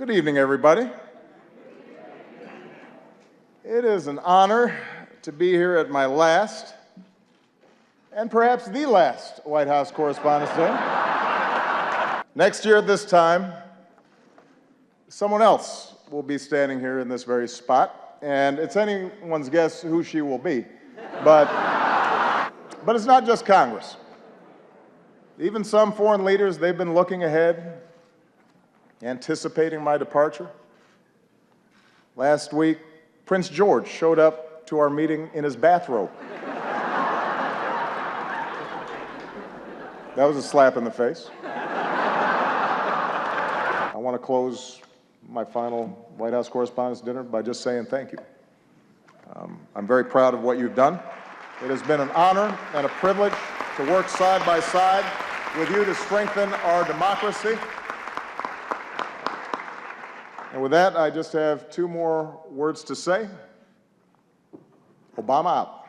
Good evening, everybody. It is an honor to be here at my last, and perhaps the last, White House Correspondents' Day. Next year at this time, someone else will be standing here in this very spot, and it's anyone's guess who she will be. But it's not just Congress. Even some foreign leaders, they've been looking ahead, anticipating my departure. Last week, Prince George showed up to our meeting in his bathrobe. That was a slap in the face. I want to close my final White House Correspondents' Dinner by just saying thank you. I'm very proud of what you've done. It has been an honor and a privilege to work side by side with you to strengthen our democracy. And with that, I just have two more words to say. Obama out.